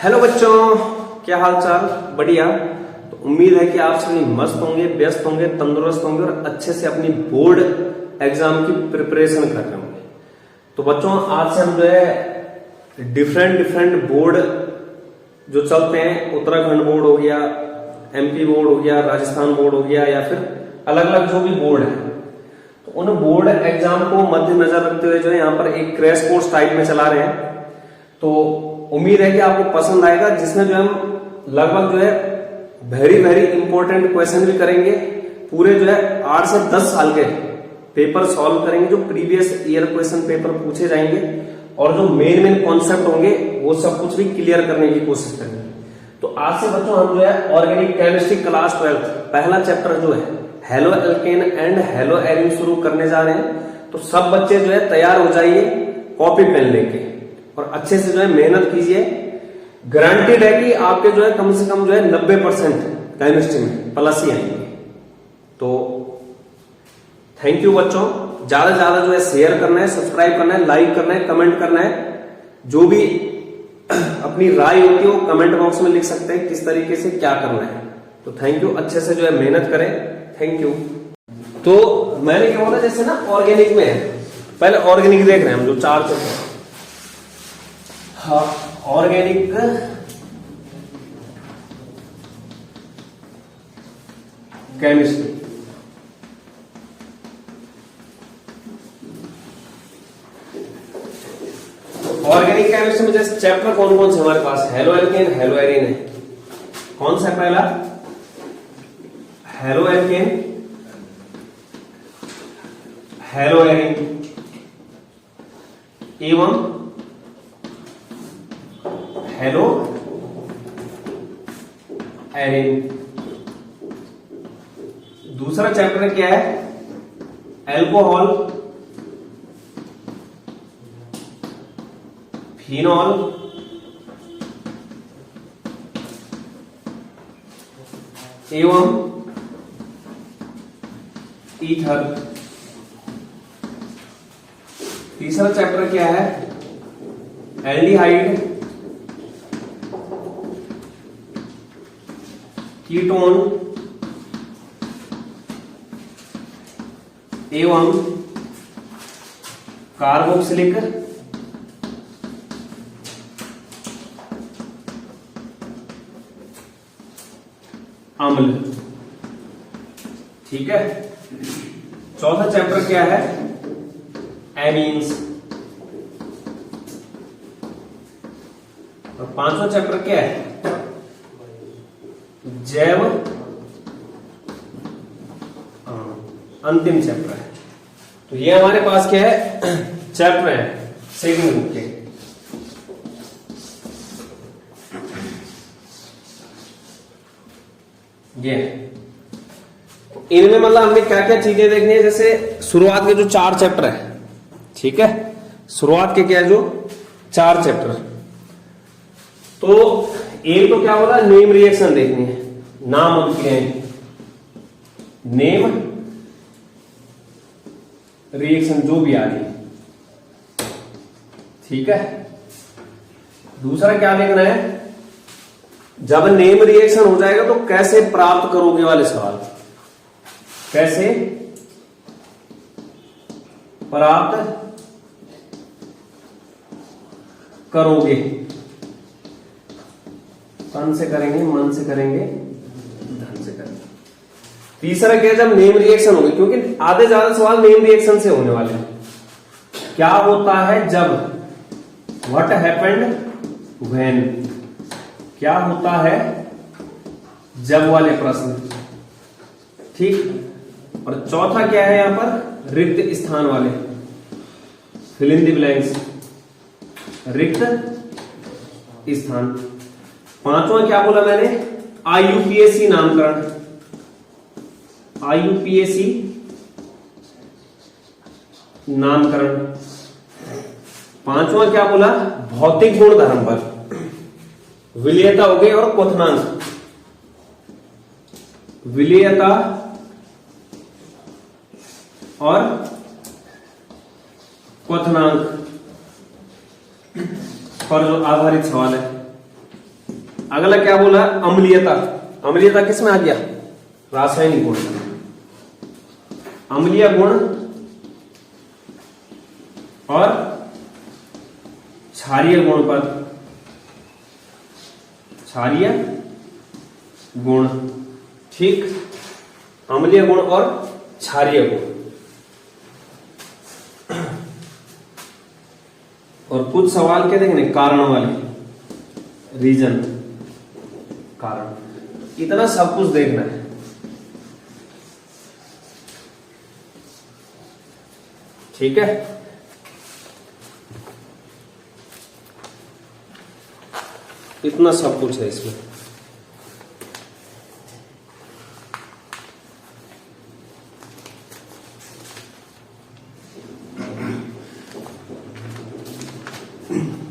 Hello बच्चों, क्या हाल चाल? बढ़िया। तो उम्मीद है कि आप सभी मस्त होंगे, व्यस्त होंगे, तंदुरुस्त होंगे और अच्छे से अपनी बोर्ड एग्जाम की प्रिपरेशन कर रहे होंगे। तो बच्चों, आज से हम जो है डिफरेंट बोर्ड जो चलते हैं, उत्तराखंड बोर्ड हो गया, एमपी बोर्ड हो गया, राजस्थान बोर्ड हो गया, या फिर अलग अलग जो भी बोर्ड है, तो उन बोर्ड एग्जाम को मद्देनजर रखते हुए जो है यहाँ पर एक क्रैश कोर्स टाइप में चला रहे हैं। तो उम्मीद है कि आपको पसंद आएगा, जिसमें जो हम लगभग जो है वेरी इंपॉर्टेंट क्वेश्चन भी करेंगे। पूरे जो है 8 से 10 साल के पेपर सॉल्व करेंगे, जो प्रीवियस ईयर क्वेश्चन पेपर पूछे जाएंगे और जो मेन कॉन्सेप्ट होंगे वो सब कुछ भी क्लियर करने की कोशिश करेंगे। तो आज से बच्चों हम जो है ऑर्गेनिक केमिस्ट्री क्लास 12 पहला चैप्टर जो है halo alkane and hello Erin शुरू करने जा रहे हैं। तो सब बच्चे जो है तैयार हो जाइए कॉपी पेन लेके और अच्छे से जो है मेहनत कीजिए। गारंटीड है कि आपके जो है कम से कम जो है 90% केमिस्ट्री में प्लस ही आएंगे। तो थैंक यू बच्चों, ज्यादा से ज्यादा जो है शेयर करना है, सब्सक्राइब करना है, लाइक करना है, कमेंट करना है। जो भी अपनी राय होती है वो कमेंट बॉक्स में लिख सकते हैं किस तरीके से क्या करना है। तो थैंक यू, अच्छे से जो है मेहनत करें। Thank you. तो मैंने क्या बोला, जैसे ना ऑर्गेनिक में है, पहले ऑर्गेनिक देख रहे हैं हम जो 4 चैप्टर। हाँ, ऑर्गेनिक केमिस्ट्री। ऑर्गेनिक केमिस्ट्री में जैसे चैप्टर कौन कौन से हमारे पास? हेलो एल्केन, हेलो एरिन है। कौन सा पहला? हेलो एल्केन, हेलो एरिन एवं हेलो एरिन। दूसरा चैप्टर क्या है? एल्कोहल, फिनॉल, एवं ईथर। तीसरा चैप्टर क्या है? एल्डिहाइड, कीटोन एवं कार्बोक्सिलिक अम्ल। ठीक है। चौथा चैप्टर क्या है? एमीन्स। और 5वां चैप्टर क्या है? जैव। अंतिम चैप्टर है। तो ये हमारे पास क्या है? चैप्टर है सेकंड बुक के। ये इनमें मतलब हमने क्या क्या चीजें देखनी है। जैसे शुरुआत के जो 4 चैप्टर है, ठीक है, शुरुआत के क्या है जो 4 चैप्टर, तो एक तो क्या होगा, नेम रिएक्शन देखनी है, नाम अभिक्रियाएं, नेम रिएक्शन जो भी आ रही है, ठीक है। दूसरा क्या देखना है, जब नेम रिएक्शन हो जाएगा तो कैसे प्राप्त करोगे वाले सवाल, कैसे प्राप्त करोगे, तन से करेंगे, मन से करेंगे, धन से करेंगे। तीसरा क्या, जब नेम रिएक्शन होगी, क्योंकि आधे ज्यादा सवाल नेम रिएक्शन से होने वाले हैं। क्या होता है जब, व्हाट हैपेंड व्हेन, क्या होता है जब वाले प्रश्न, ठीक। और चौथा क्या है यहां पर, रिक्त स्थान वाले, फिल इन द ब्लैंक्स, रिक्त स्थान। 5वां क्या बोला मैंने, आईयूपीएसी नामकरण, आईयूपीएसी नामकरण। 5वां क्या बोला, भौतिक गुण धर्म पर, विलेयता हो गई और क्वथनांक, विलेयता और क्वथनांक पर जो आधारित सवाल है। अगला क्या बोला, अम्लीयता। अम्लीयता किस में आ गया, रासायनिक गुण। अम्लीय गुण और क्षारीय गुण पर, क्षारीय गुण, ठीक, अम्लीय गुण और क्षारीय गुण। और कुछ सवाल क्या देखेंगे, कारण वाले, रीजन, कारण, इतना सब कुछ देखना है। ठीक है, इतना सब कुछ है इसमें।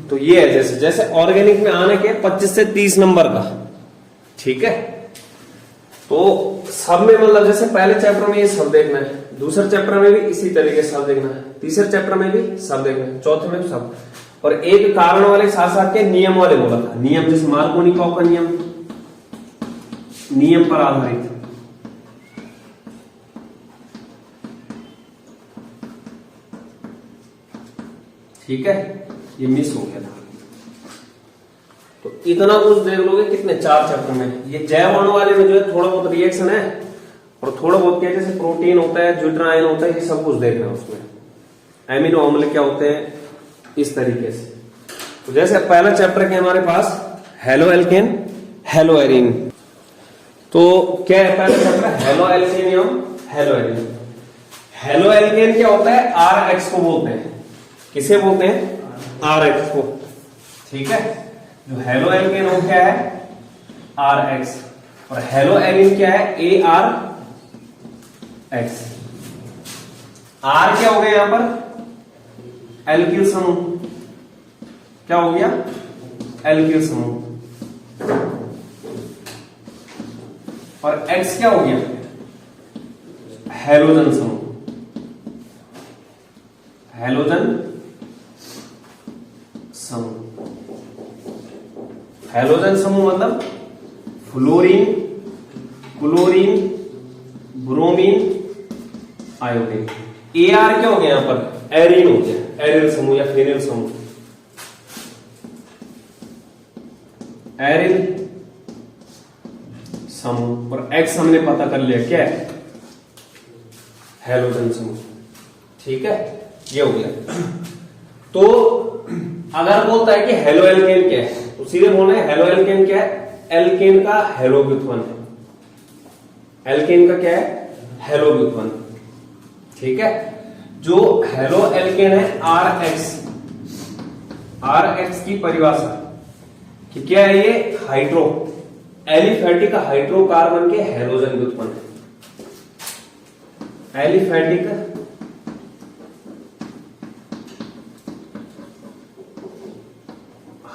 तो ये है जैसे जैसे ऑर्गेनिक में आने के 25 से 30 नंबर का, ठीक है। तो सब में मतलब जैसे पहले चैप्टर में ये सब देखना है, दूसरे चैप्टर में भी इसी तरीके से सब देखना है, तीसरे चैप्टर में भी सब देखना है, चौथे में भी सब। और एक कारण वाले साथ साथ के नियम वाले बोला था, नियम जैसे मार्कोनिकॉव का नियम, नियम पर आधारित। ठीक है, ये मिस हो गया था। तो इतना कुछ देख लोगे कितने, 4 चैप्टर में। ये जैव अणु वाले में जो है थोड़ा बहुत रिएक्शन है और थोड़ा बहुत क्या, जैसे प्रोटीन होता है, ज्यूट्राइन होता है, ये सब कुछ देखना है उसमें। एमिनो अम्ल क्या होते हैं, इस तरीके से। तो जैसे पहला चैप्टर के हमारे पास हेलो एल्केन, हेलो एरीन। तो क्या है पहला चैप्टर, हेलो एल्केन एवं हेलो एरीन। हेलो एल्केन क्या होता है, आर एक्स को बोलते हैं। किसे बोलते हैं, आर एक्स को। ठीक है, जो हेलो एल्केन वो क्या है, आर एक्स, और हेलो एरीन क्या है, ए आर एक्स। आर क्या हो गया यहां पर, एल्किल समूह, क्या हो गया, एल्किल समूह। और एक्स क्या हो गया, हैलोजन समूह। हैलोजन समूह, हैलोजन समूह मतलब fluorine, chlorine, bromine, iodine. AR क्या हो गया यहां पर, एरीन हो गया, एरिल समूह या फेनिल समूह। एरिल समूह। और एक्स हमने पता कर लिया क्या है, हैलोजन समूह। ठीक है, ये हो गया। तो अगर बोलता है कि हेलो एल्केन क्या है, तो सीधे बोलना है हेलो एल्केन क्या है, एल्केन का हेलो व्युत्पन्न है। एल्केन का क्या है, हेलो व्युत्पन्न। ठीक है, जो हेलो एल्केन है आर एक्स, आर एक्स की परिभाषा कि क्या है, ये हाइड्रो, एलिफैटिक हाइड्रोकार्बन के हैलोजन व्युत्पन्न है। एलिफैटिक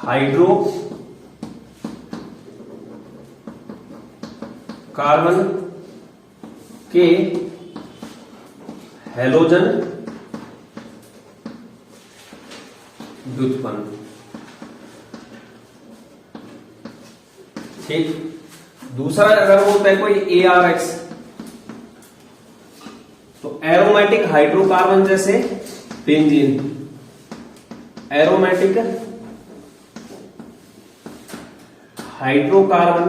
हाइड्रो कार्बन के हैलोजन व्युत्पन्न। ठीक, दूसरा अगर बोलता है कोई ए आर एक्स, तो एरोमेटिक हाइड्रोकार्बन जैसे बेंजीन, एरोमेटिक हाइड्रोकार्बन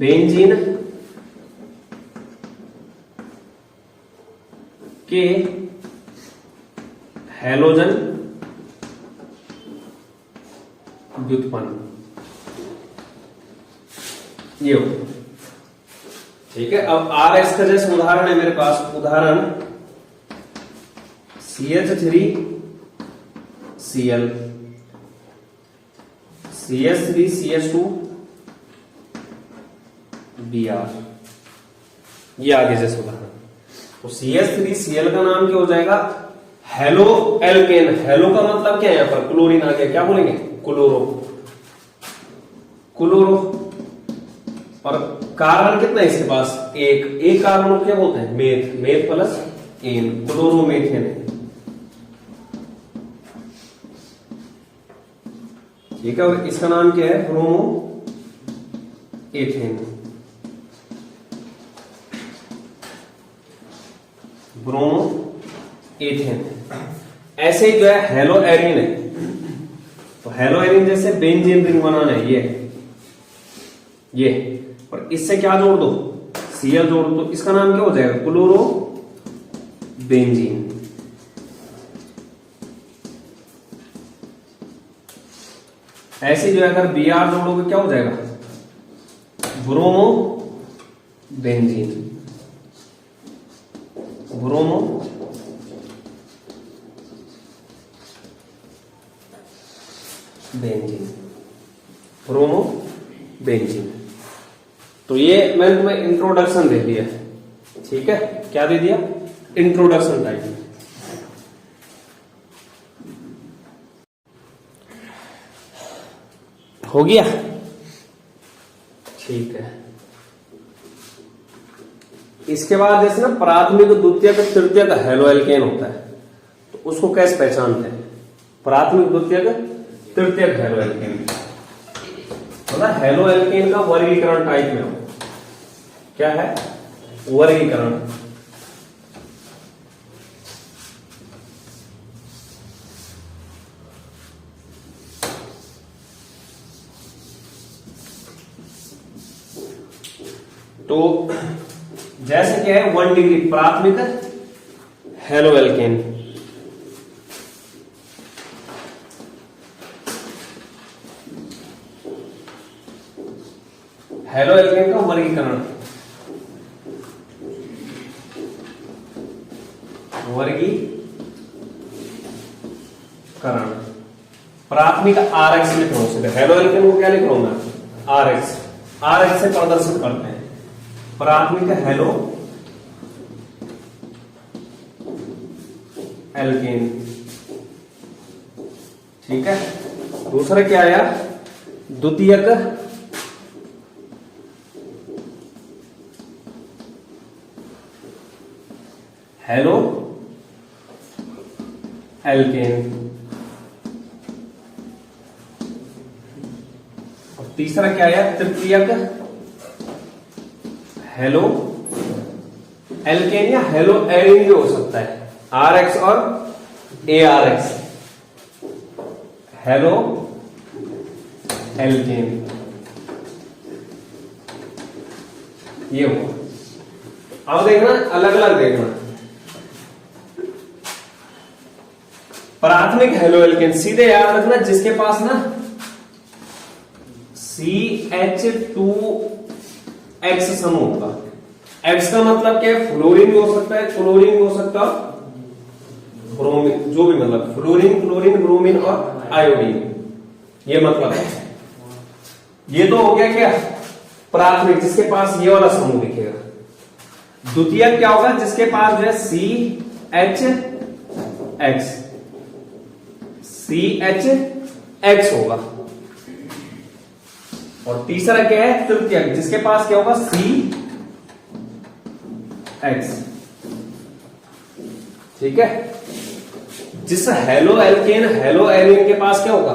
बेंजीन के हैलोजन व्युत्पन्न। ये हो, ठीक है। अब आर एक्स का जैसे उदाहरण है मेरे पास, उदाहरण CH3 Cl, CH3 CH2 Br, ये आगे जैसे उदाहरण। तो CH3 Cl का नाम क्या हो जाएगा, हेलो एल्केन। हेलो का मतलब क्या है, यहां पर क्लोरीन आ गया, क्या बोलेंगे, क्लोरो, क्लोरो। और कार्बन कितना है इसके पास, एक कार्बन को क्या बोलते हैं, meth, meth plus ane, chloromethane. ठीक है, और इसका नाम क्या है, ब्रोमो एथेन। Bromo ethane. ऐसे ही जो है हेलो एरिन है, तो हेलो एरिन जैसे बेंजीन रिंग बनाना है ये, और इससे क्या जोड़ दो, Cl जोड़ दो, तो इसका नाम क्या हो जाएगा, क्लोरो बेंजीन। ऐसे जो है अगर Br जोड़ोगे क्या हो जाएगा, bromo benzene. Bromo benzene, bromo benzene. तो ये मैंने तुम्हें इंट्रोडक्शन दे दिया, ठीक है, क्या दे दिया, इंट्रोडक्शन टाइप। हो गया, ठीक है। इसके बाद जैसे ना प्राथमिक द्वितीयक तृतीयक हेलो एल्केन होता है, तो उसको कैसे पहचानते हैं, प्राथमिक द्वितीयक तृतीयक हेलो एल्केन, मतलब हेलो एल्केन का वर्गीकरण टाइप में हो, क्या है, वर्गीकरण। तो जैसे क्या है 1 डिग्री प्राथमिक हेलो एल्केन, हेलो एल्केन का वर्गीकरण, प्राथमिक RX लिख रहा हूं, हेलो एल्केन को क्या लिख रहा हूं मैं, RX से प्रदर्शित करते हैं, प्राथमिक हेलो एल्केन, ठीक है। दूसरा क्या आया, द्वितीयक हेलो एल्केन, और तीसरा क्या आया, तृतीयक हेलो एल्केन या हेलो एरिन भी हो सकता है, RX और ARX, हेलो एल्केन, ये हुआ। अब देखना अलग अलग देखना, प्राथमिक हेलो एल्केन सीधे याद रखना, जिसके पास ना CH2X समूह होगा। X का मतलब क्या है, फ्लोरीन भी हो सकता है, क्लोरीन भी हो सकता है, ब्रोमीन, जो भी मतलब फ्लोरीन, क्लोरीन, ब्रोमीन और आयोडीन, ये मतलब है। ये तो हो गया क्या, प्राथमिक, जिसके पास ये वाला समूह दिखेगा। द्वितीयक क्या होगा, जिसके पास जो है CHX होगा। और तीसरा क्या है, तृतीयक, जिसके पास क्या होगा, CX, ठीक है। जिस हेलो एल्केन, हेलो एरिन के पास क्या होगा,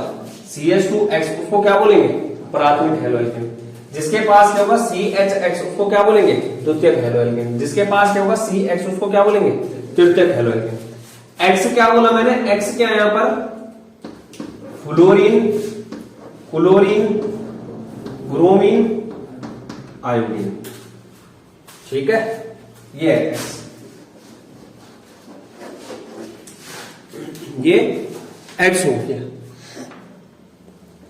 CH2X, उसको क्या बोलेंगे, प्राथमिक हेलो एल्केन। जिसके पास क्या होगा, CHX, उसको क्या बोलेंगे, द्वितीयक हेलो एल्केन। जिसके पास क्या होगा, CX, उसको क्या बोलेंगे, तृतीयक हेलो एल्केन। X क्या बोला मैंने, X क्या है यहां पर, फ्लोरीन, क्लोरीन, ब्रोमीन, आयोडीन, ठीक है, ये है X। ये X हो गया।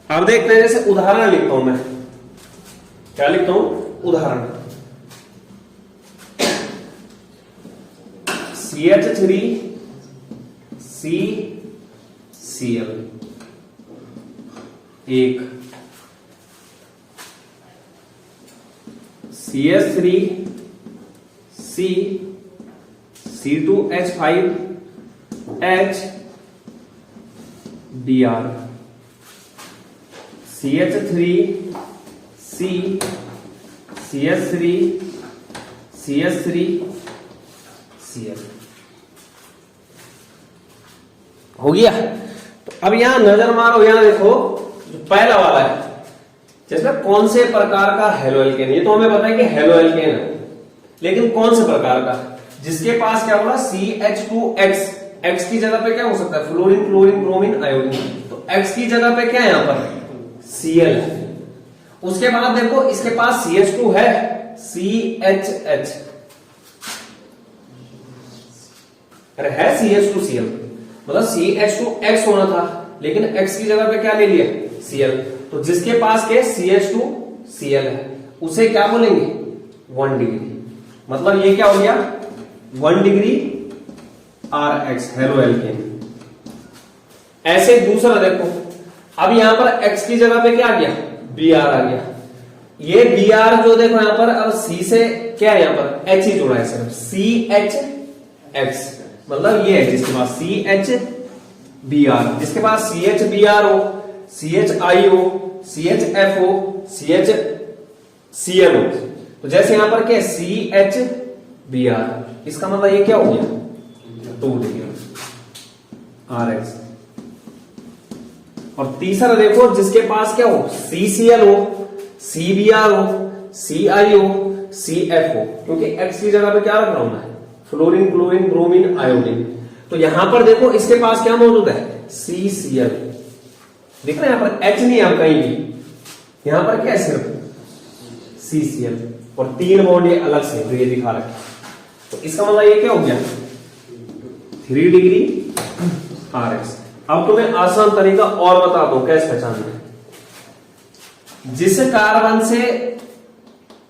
अब देखते हैं, जैसे उदाहरण लिखता हूं मैं, क्या लिखता हूं, उदाहरण, CH3 CCl एक, CH3 C C2H5 H Br, CH3 C CH3 CH3 Cl हो गया। तो अब यहां नजर मारो, यहां देखो जो पहला वाला है, जिसमें कौन से प्रकार का हेलो एल्केन, ये तो हमें पता है कि हेलो एल्केन है, लेकिन कौन से प्रकार का, जिसके पास क्या होगा CH2X, X की जगह पे क्या हो सकता है, फ्लोरीन, क्लोरीन, ब्रोमीन, आयोडीन, तो X की जगह पे क्या है यहां पर Cl है। उसके बाद देखो इसके पास CH2 है, CHH, अरे है CH2Cl, मतलब CH2X होना था, लेकिन X की जगह पे क्या ले लिया Cl, तो जिसके पास के CH2Cl है उसे क्या बोलेंगे 1 डिग्री, मतलब ये क्या हो गया 1 डिग्री RH हेलो एल्केन। ऐसे दूसरा देखो, अब यहां पर X की जगह पे क्या आ गया Br आ गया, ये Br जो देखो यहां पर अब C से क्या है, यहां पर H ही जोड़ा है सिर्फ, CHX, मतलब ये है जिसके पास CHBr, जिसके पास CHBr हो, CHI हो, CHF हो, CHCl हो, तो जैसे यहां पर क्या CHBr, इसका मतलब ये क्या हो गया 2 डिग्री RH। और तीसरा देखो जिसके पास क्या हो CCl हो, CBr हो, CI हो, CF हो, क्योंकि X की जगह पे क्या रख रहा हूं मैं फ्लोरीन, क्लोरीन, ब्रोमीन, आयोडीन, तो यहां पर देखो इसके पास क्या मौजूद है CCl, दिख रहा है यहां पर H नहीं है कहीं भी, यहां पर क्या है सिर्फ CCl, और 3 बॉन्ड ये अलग से तो ये दिखा रखे, तो इसका मतलब ये क्या हो गया 3 डिग्री RH। अब तुम्हें आसान तरीका और बता दो कैसे पहचानना है, जिस कार्बन से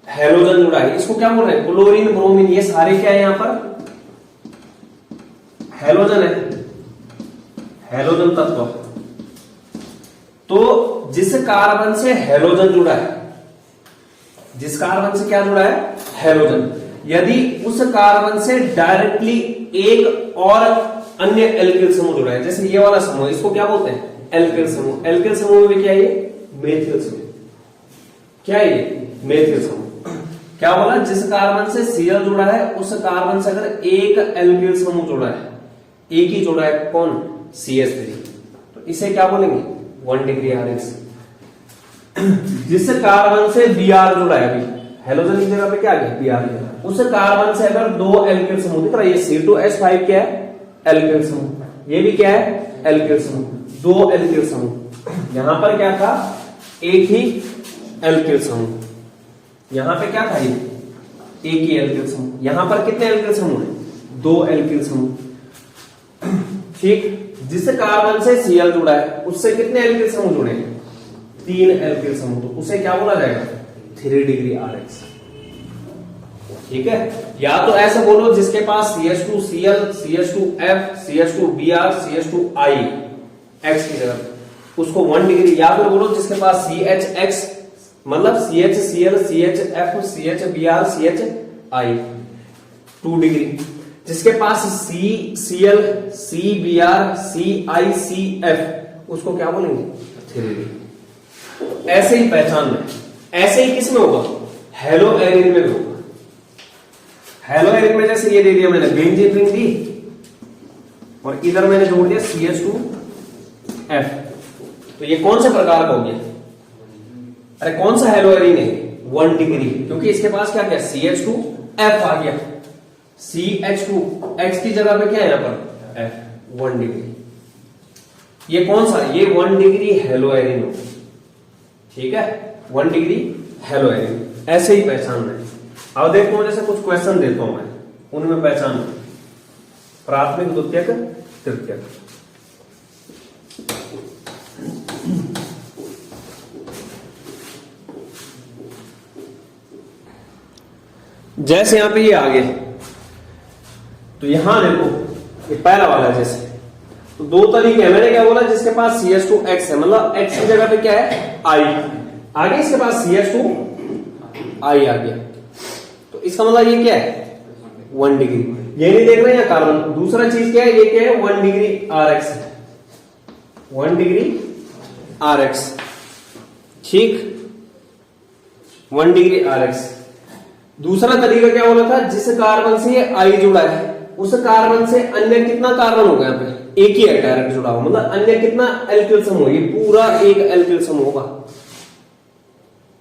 हेलोजन जुड़ा है इसको क्या बोल रहे हैं क्लोरीन, ब्रोमीन, ये सारे क्या है यहां पर हेलोजन है, हेलोजन तत्व। तो जिस कार्बन से हेलोजन जुड़ा है, जिस कार्बन से क्या जुड़ा है हेलोजन, यदि उस कार्बन से डायरेक्टली एक और अन्य एल्किल समूह जुड़ा है, जैसे ये वाला समूह, इसको क्या बोलते हैं एल्किल समूह। एल्किल समूह में क्या है ये मेथिल समूह, क्या है ये मेथिल समूह। क्या बोला, जिस कार्बन से Cl जुड़ा है उस कार्बन से अगर एक एल्किल समूह जुड़ा है, एक ही जुड़ा है कौन CH3, तो इसे क्या बोलेंगे 1 डिग्री RH। जिस कार्बन से Br जुड़ा है, अभी हेलोजन की जगह पे क्या आ गया Br, उस कार्बन से अगर 2 एल्किल समूह दिख रहा है, ये C2H5 क्या है एल्किल समूह, ये भी क्या है एल्किल समूह, 2 एल्किल समूह। यहां पर क्या था एक ही एल्किल समूह, यहां पे क्या था ये एक ही एल्किल समूह, यहां पर कितने एल्किल समूह है 2 एल्किल समूह, ठीक। जिस कार्बन से Cl जुड़ा है उससे कितने एल्किल समूह जुड़े हैं 3 एल्किल समूह, तो उसे क्या बोला जाएगा 3 डिग्री RH, ठीक है। या तो ऐसे बोलो जिसके पास CH2Cl, CH2F, CH2Br, CH2I X की जगह उसको 1 डिग्री, या फिर बोलो जिसके पास CHX मतलब CHCl, CHF, CHBr, CHI 2 degree, जिसके पास CCl, CBr, CI, CF उसको क्या बोलेंगे 3 डिग्री। ऐसे ही पहचान में, ऐसे ही किसमें होगा हेलो एरिन में भी होगा। हेलो एरिन में जैसे ये दे दिया मैंने बेंजीन रिंग दी और इधर मैंने जोड़ दिया CH2F, तो ये कौन से प्रकार का हो गया, अरे कौन सा हेलो एरिन है 1 डिग्री, क्योंकि इसके पास क्या क्या CH2F आ गया, CH2X की जगह पे क्या है यहां पर F 1 डिग्री, ये कौन सा ये 1 डिग्री हेलो एरिन हो, ठीक है 1 डिग्री हेलो एरिन। ऐसे ही पहचानना है। अब देखो जैसे कुछ क्वेश्चन देता हूं मैं, उनमें पहचान प्राथमिक, द्वितीयक, तृतीयक। जैसे यहां पे ये आ गए, तो यहां देखो ये पहला वाला है, जैसे तो 2 तरीके हैं। मैंने क्या बोला, जिसके पास CH2X है मतलब X की जगह पे क्या है I, आगे इसके पास CH2I आ गया, तो इसका मतलब ये क्या है 1 डिग्री, ये नहीं देख रहे हैं कार्बन। दूसरा चीज क्या है, ये क्या है 1 डिग्री RH, 1 डिग्री RH, ठीक 1 डिग्री RH। दूसरा तरीका क्या बोला था, जिस कार्बन से ये I जुड़ा है उस कार्बन से अन्य कितना कार्बन होगा यहाँ पे एक ही है डायरेक्ट जुड़ा हुआ, मतलब अन्य कितना एल्किल समूह, ये पूरा एक एल्किल समूह होगा।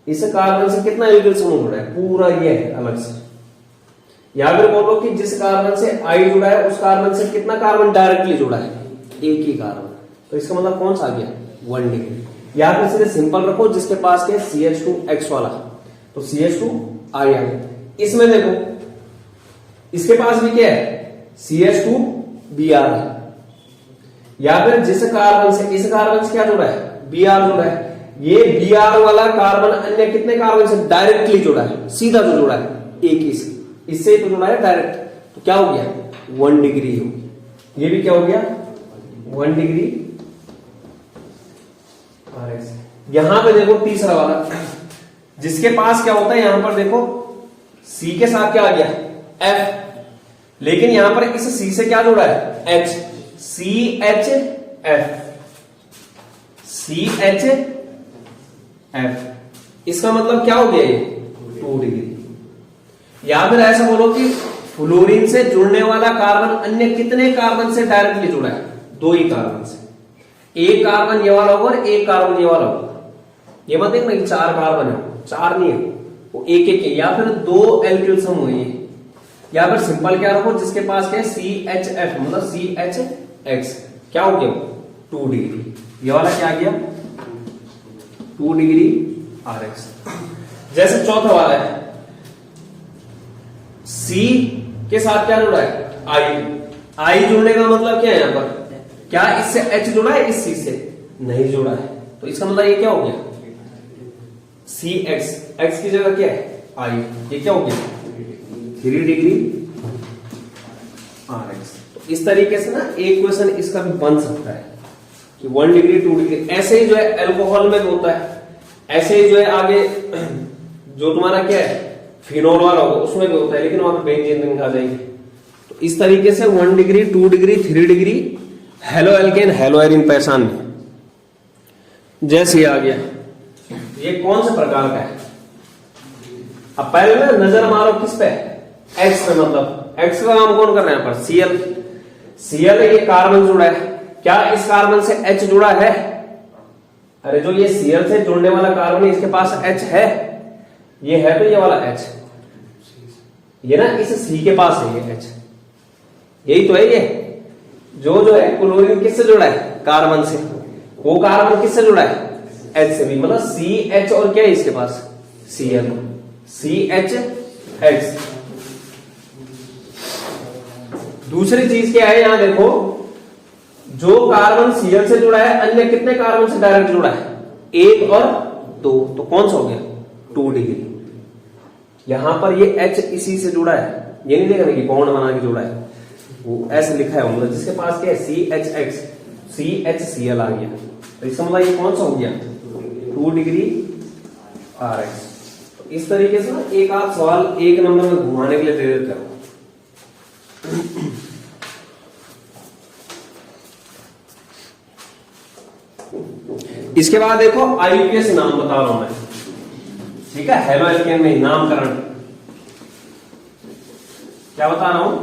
इस कार्बन से कितना एल्किल समूह जुड़ा है, पूरा ये है अलग से। या फिर बोलो कि जिस कार्बन से आई जुड़ा है उस कार्बन से कितना कार्बन डायरेक्टली जुड़ा है, एक ही कार्बन। तो इसका मतलब कौन सा आ गया, 1 डिग्री। या फिर सीधे सिंपल रखो, जिसके पास क्या CH2X वाला, तो CH2 आ गया। इसमें देखो इसके पास भी क्या है, CH2Br है। या फिर जिस कार्बन से इस कार्बन से क्या जुड़ा है, Br जुड़ा है। ये Br वाला कार्बन अन्य कितने कार्बन से डायरेक्टली जुड़ा है, सीधा जो जुड़ा है एक ही से, इससे तो जुड़ा है डायरेक्ट। तो क्या हो गया, 1 डिग्री हो गया। ये भी क्या हो गया, 1 डिग्री RX। यहां पे देखो तीसरा वाला, जिसके पास क्या होता है, यहां पर देखो C के साथ क्या आ गया, F, लेकिन यहां पर इस C से क्या जुड़ा है, H, CHF, CHF। इसका मतलब क्या हो गया, ये 2 डिग्री। या फिर ऐसा बोलो कि फ्लोरीन से जुड़ने वाला कार्बन अन्य कितने कार्बन से डायरेक्टली जुड़ा है, 2 ही कार्बन से। एक कार्बन ये वाला होगा और एक कार्बन ये वाला होगा। ये मत देखना कि 4 कार्बन है, 4 नहीं है, वो एक एक है। या फिर 2 एल्किल समूह है। या फिर सिंपल क्या रखो, जिसके पास क्या है CHF, मतलब CHX, क्या हो गया 2 डिग्री। ये वाला क्या आ गया, 2 डिग्री RX। जैसे चौथा वाला है, C के साथ क्या जुड़ा है, I जुड़ने का मतलब क्या है, यहां पर क्या इससे H जुड़ा है, इस C से नहीं जुड़ा है। तो इसका मतलब ये क्या हो गया, CX, X की जगह क्या है I, ये क्या हो गया 3 डिग्री RX। तो इस तरीके से ना एक क्वेश्चन इसका भी बन सकता है कि 1 डिग्री 2 डिग्री। ऐसे ही जो है एल्कोहल में भी होता है, ऐसे ही जो है आगे जो तुम्हारा क्या है फिनोल वाला होगा उसमें भी होता है, लेकिन वहां पे बेंजीन रिंग आ जाएगी। तो इस तरीके से 1 degree 2 degree 3 degree halo alkane hello Erin पहचान में। जैसे ये आ गया, ये कौन से प्रकार का है, अब पहले ना नजर मारो किस पे, X पे, मतलब X का काम कौन कर रहे हैं यहाँ पर, Cl ये कार्बन जुड़ा है। क्या इस कार्बन से H जुड़ा है, अरे जो ये Cl से जुड़ने वाला कार्बन है इसके पास H है, ये है तो ये वाला H, ये ना इस C के पास है ये H, यही तो है। ये जो है क्लोरीन किससे जुड़ा है, कार्बन से, वो कार्बन किससे जुड़ा है, H से भी, मतलब CH और क्या है इसके पास Cl, CHX। दूसरी चीज क्या है, यहां देखो जो कार्बन Cl से जुड़ा है अन्य कितने कार्बन से डायरेक्ट जुड़ा है, 1 और 2, तो कौन सा हो गया 2 डिग्री। यहां पर ये H इसी से जुड़ा है, ये नहीं देखा कि बॉन्ड बना के जुड़ा है, वो ऐसे लिखा है, मतलब जिसके पास क्या है CHX, CHCl आ गया। तो इसका मतलब ये कौन सा हो गया 2 डिग्री RX। तो इस तरीके से ना एक आप सवाल 1 नंबर में घुमाने के लिए दे देते हो। इसके बाद देखो IUPAC नाम बता रहा हूं मैं, ठीक है, हेलो एल्केन में नामकरण क्या बता रहा हूं,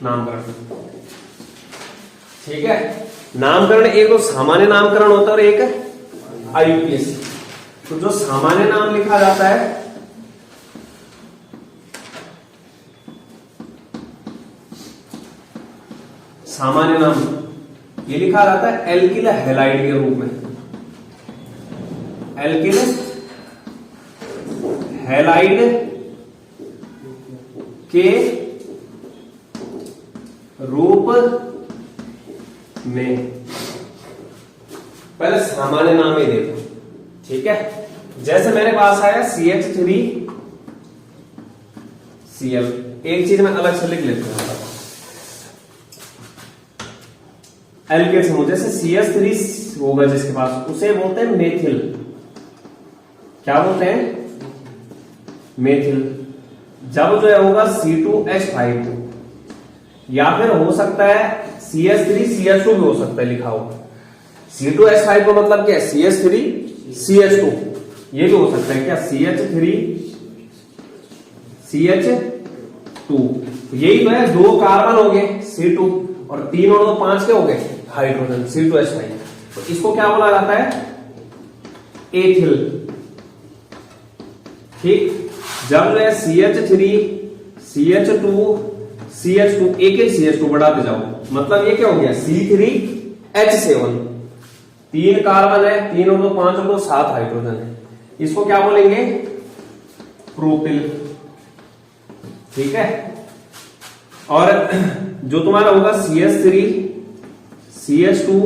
नामकरण, ठीक है। नामकरण एक तो सामान्य नामकरण होता है और एक IUPAC। तो जो सामान्य नाम लिखा जाता है, सामान्य नाम ये लिखा जाता है एल्किल हैलाइड के रूप में, एल्किल हैलाइड के रूप में। पहले सामान्य नाम ही देखो, ठीक है। जैसे मेरे पास आया CH3Cl, एक चीज मैं अलग से लिख लेता हूं, एल्केन समूह, जैसे CH3 होगा जिसके पास, उसे बोलते हैं मेथिल, क्या बोलते हैं मेथिल। जब जो है होगा C2H5, या फिर हो सकता है CH3CH2 भी हो सकता है लिखा होगा। C2H5 का मतलब क्या है CH3CH2, ये भी हो सकता है क्या CH3CH2, यही तो है, 2 कार्बन हो गए C2, और 3 और 2 5 के हो गए हाइड्रोजन C2H5। तो इसको क्या बोला जाता है? एथिल। ठीक, जब मैं CH3 CH2 CH2 एक CH2 बढ़ाते जाओ, मतलब ये क्या हो गया C3H7, 3 कार्बन है, 3 और 2 5 और 2 7 हाइड्रोजन है, इसको क्या बोलेंगे? प्रोपिल। ठीक है, और जो तुम्हारा होगा CH3 CH2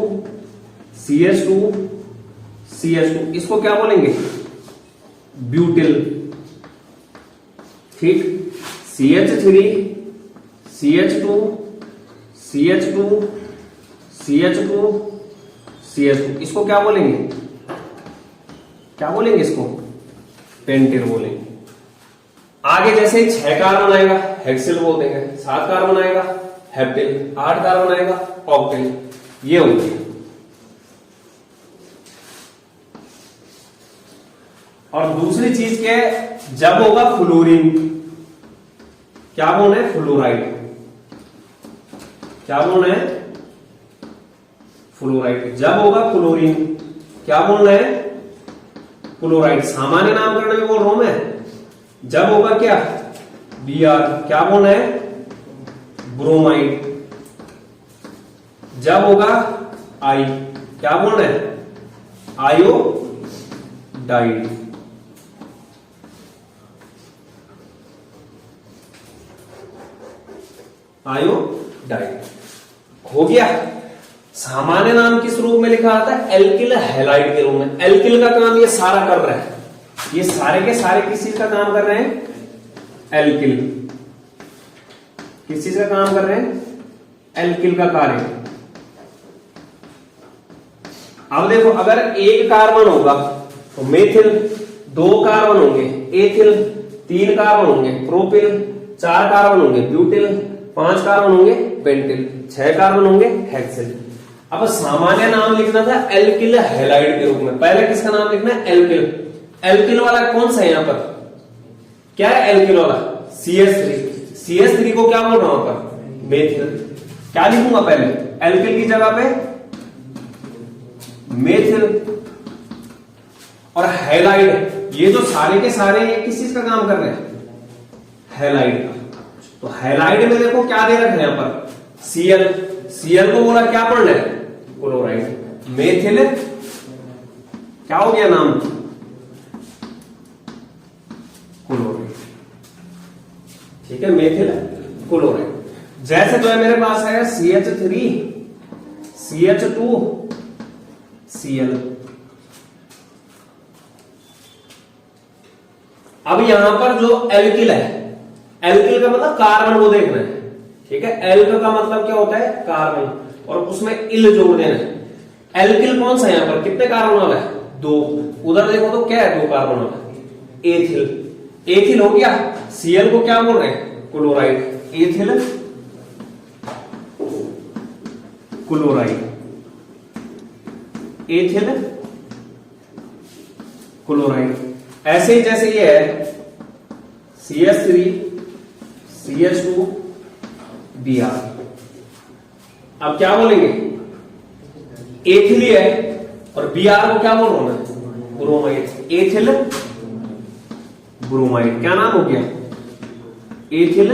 CH2 CH2, इसको क्या बोलेंगे? ब्यूटिल। ठीक, CH3 CH2 CH2 CH2 CH2, इसको क्या बोलेंगे? क्या बोलेंगे इसको? पेंटेन बोलेंगे। आगे जैसे 6 कार्बन आएगा हेक्सिल बोल देंगे, 7 कार्बन आएगा हेप्टिल, 8 कार्बन आएगा ऑक्टेल, ये हो गया। और दूसरी चीज क्या है? जब होगा फ्लोरीन, क्या बोलना है? फ्लोराइड। क्या बोलना है? फ्लोराइड। जब होगा फ्लोरीन, क्या बोलना है? फ्लोराइड। सामान्य नामकरण में बोल रहा हूं मैं। जब होगा क्या? Br, क्या बोलना है? ब्रोमाइड। जब होगा I, क्या बोलना है? आयोडाइड। आयोडाइड हो गया। सामान्य नाम किस रूप में लिखा आता है? एल्किल हैलाइड के रूप में। एल्किल का काम ये सारा कर रहा है, ये सारे के सारे किस चीज का काम कर रहे हैं? एल्किल। किस चीज का काम कर रहे हैं? एल्किल का कार्य। अब देखो, अगर एक कार्बन होगा तो मेथिल, 2 कार्बन होंगे एथिल, 3 कार्बन होंगे प्रोपिल, 4 कार्बन होंगे ब्यूटिल, 5 कार्बन होंगे पेंटिल, 6 कार्बन होंगे हेक्सिल। अब सामान्य नाम लिखना था एल्किल हैलाइड के रूप में। पहले किसका नाम लिखना है? एल्किल। एल्किल वाला कौन सा है यहां पर? क्या है एल्किल वाला? CH3। CH3 को क्या बोल रहा हूं पर? मेथिल। क्या लिखूंगा पहले? एल्किल की जगह पे मेथिल। और हैलाइड, ये जो सारे के सारे ये किस चीज का काम कर रहे हैं? हैलाइड का। तो हैलाइड में देखो क्या दे रखा है यहां पर? Cl। Cl को बोला क्या पढ़ना है? क्लोराइड। मेथिल क्या हो गया नाम? क्लोराइड। ठीक है, मेथिल क्लोराइड। जैसे जो है मेरे पास है CH3 CH2 Cl। अब यहां पर जो एल्किल है, एल्किल का मतलब कार्बन को देखना है। ठीक है, एल्क का मतलब क्या होता है? कार्बन, और उसमें इल जोड़ देना है। एल्किल कौन सा है यहां पर? कितने कार्बन वाला है? 2। उधर देखो तो क्या है? 2 कार्बन वाला एथिल। एथिल हो गया। Cl को क्या बोल रहे हैं? Chloride. Ethyl chloride, ethyl chloride. ऐसे ही जैसे ये है CH3 CH2 Br। अब क्या बोलेंगे? एथिल है, और Br को क्या बोल रहा हूं मैं? ब्रोमाइड। Ethyl bromide. क्या नाम हो गया? Ethyl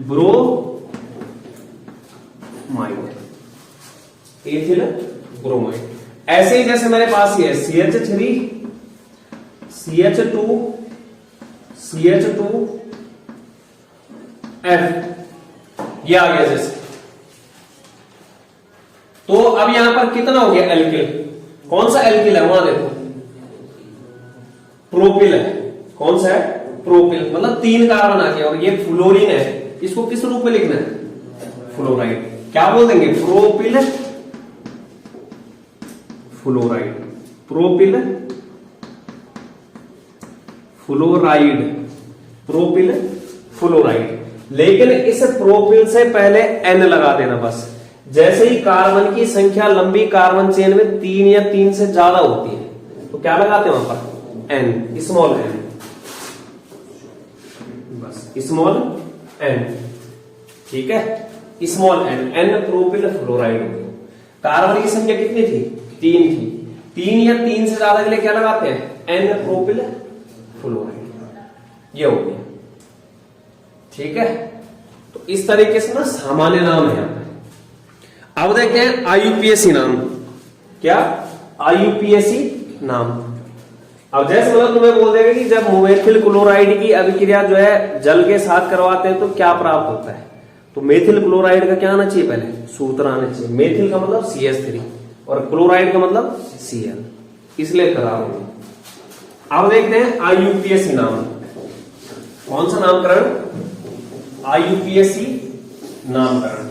bromide. Ethyl bromide. ऐसे ही जैसे मेरे पास ये है CH3 CH2 CH2 F, ये आ गया जैसे। तो अब यहां पर कितना हो गया एल्किल? कौन सा एल्किल है? वहां देखो प्रोपिल है। कौन सा है? प्रोपिल। मतलब 3 कार्बन आ गया, और ये फ्लोरीन है, इसको किस रूप में लिखना है? फ्लोराइड। क्या बोल देंगे? Propyl fluoride. Propyl fluoride. Propyl fluoride. लेकिन इस प्रोपिल से पहले N लगा देना बस। जैसे ही कार्बन की संख्या लंबी कार्बन चेन में 3 या 3 से ज्यादा होती है तो क्या लगाते हैं वहां पर? N, स्मॉल n, बस स्मॉल n। ठीक है, स्मॉल एन प्रोपिल फ्लोराइड हो गया। कार्बन की संख्या कितनी थी? 3 थी। 3 या 3 से ज्यादा के लिए क्या लगाते हैं? N propyl fluoride. ये हो गया, ठीक है। तो इस तरीके से ना सामान्य नाम है यहाँ पे। अब देखते हैं आईयूपीएसी नाम। क्या? आईयूपीएसी नाम। अब जैसे मतलब तुम्हें बोल देगा कि जब मेथिल क्लोराइड की अभिक्रिया जो है जल के साथ करवाते हैं तो क्या प्राप्त होता है, तो मेथिल क्लोराइड का क्या आना चाहिए? पहले सूत्र आना चाहिए। मेथिल का मतलब CH3 और क्लोराइड का मतलब Cl, इसलिए करा रहा हूं। अब देखते हैं आईयूपीएसी नाम। कौन सा नामकरण? आईयूपीएसी नामकरण।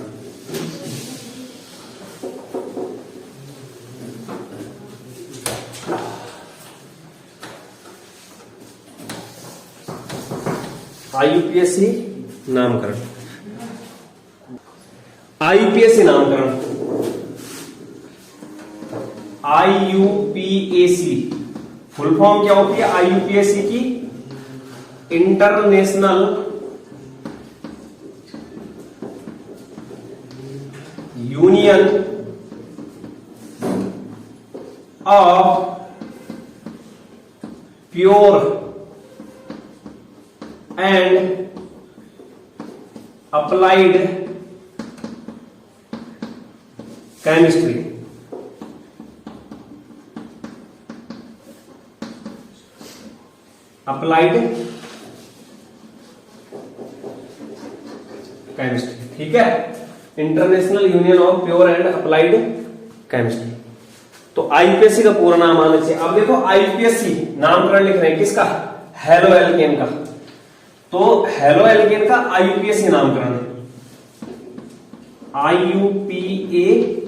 आईयूपीएसी नामकरण। आईयूपीएसी नामकरण, आईयूपीएसी फुल फॉर्म क्या होती है? आईयूपीएसी की international union of pure and applied chemistry. Applied chemistry, ठीक है। International union of pure and applied chemistry. तो आईयूपीएसी का पूरा नाम आना चाहिए। अब देखो आईयूपीएसी नामकरण लिख रहे हैं किसका? हेलो एल्केन का। तो हेलो एल्केन का आईयूपीएसी नामकरण है आईयूपीएसी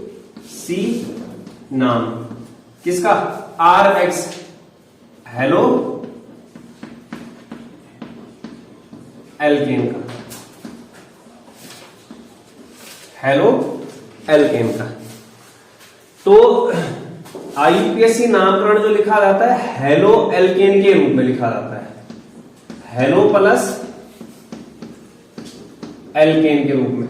नाम किसका? RX हेलो एल्केन का। हेलो एल्केन का। तो आईयूपीएसी नामकरण जो लिखा जाता है हेलो एल्केन के रूप में लिखा जाता है, हेलो प्लस एल्केन के रूप में,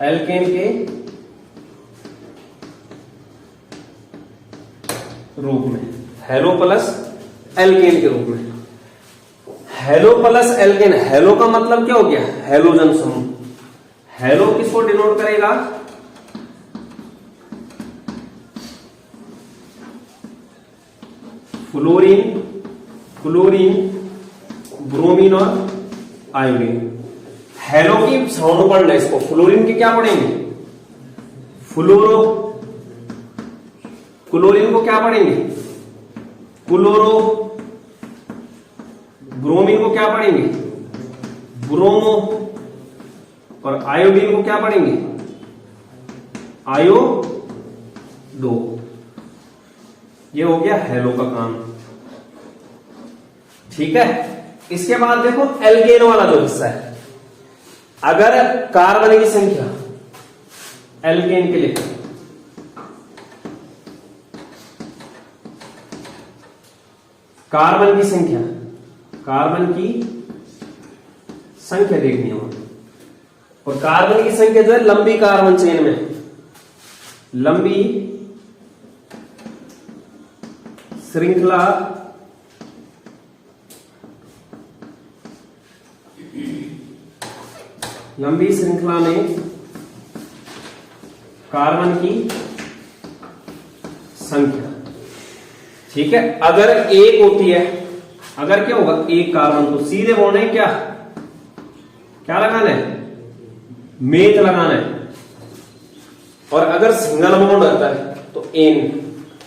एल्केन के रूप में, हेलो प्लस एल्केन के रूप में। हेलो प्लस एल्केन, हेलो का मतलब क्या हो गया? हेलोजन समूह। हेलो किसको डिनोट करेगा? फ्लोरीन, क्लोरीन, ब्रोमीन और आयोडीन। हेलो की साउंड पढ़ना इसको। फ्लोरीन के क्या पढ़ेंगे? फ्लोरो। क्लोरीन को क्या पढ़ेंगे? क्लोरो। ब्रोमीन को क्या पढ़ेंगे? ब्रोमो। और आयोडीन को क्या पढ़ेंगे? आयोडो। ये हो गया हेलो का काम, ठीक है। इसके बाद देखो एल्केन वाला जो हिस्सा है, अगर कार्बन की संख्या एल्केन के लिए कार्बन की संख्या देखनी है, और कार्बन की संख्या जो है लंबी कार्बन चेन में, लंबी श्रृंखला में कार्बन की संख्या, ठीक है। अगर एक होती है, अगर क्या होगा? एक कार्बन, तो सीधे बॉन्ड है क्या लगाना है? मेथ लगाना है। और अगर सिंगल बॉन्ड होता है तो एन,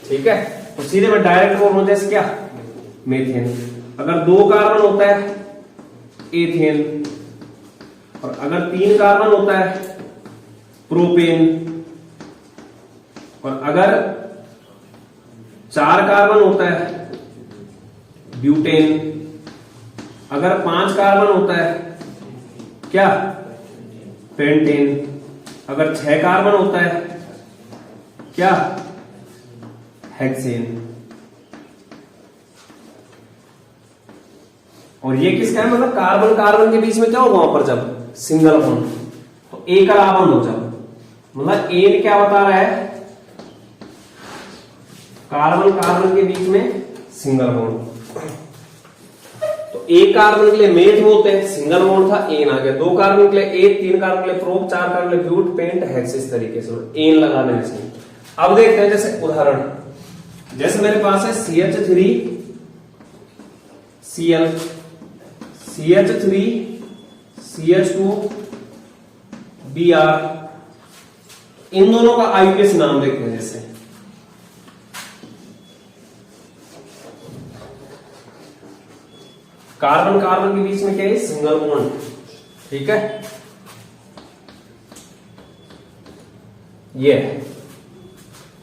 ठीक है। तो सीधे में डायरेक्ट बॉन्ड होता है क्या? मेथेन। अगर 2 कार्बन होता है एथेन, और अगर 3 कार्बन होता है प्रोपेन, और अगर 4 कार्बन होता है ब्यूटेन, अगर 5 कार्बन होता है क्या? पेंटेन, अगर 6 कार्बन होता है क्या? हेक्सेन, और ये किसका है, मतलब कार्बन कार्बन के बीच में क्या होगा वहां पर जब सिंगल बॉन्ड, तो ए का बॉन्ड हो जाओ, मतलब ए क्या बता रहा है, कार्बन कार्बन के बीच में सिंगल बॉन्ड। तो एक कार्बन के लिए मेथ बोलते हैं, सिंगल बॉन्ड था, एन आ गया। 2 कार्बन के लिए ए, 3 कार्बन के लिए प्रोप, 4 कार्बन के लिए ब्यूट, पेंट, हेक्स, इस तरीके से एन लगा देने से। अब देखते हैं जैसे उदाहरण, जैसे मेरे पास है CH3 Cl, CH3 CH2 Br, इन दोनों का आईपीएस नाम देखते हैं। जैसे कार्बन कार्बन के बीच में क्या है, सिंगल बॉन्ड, ठीक है, ये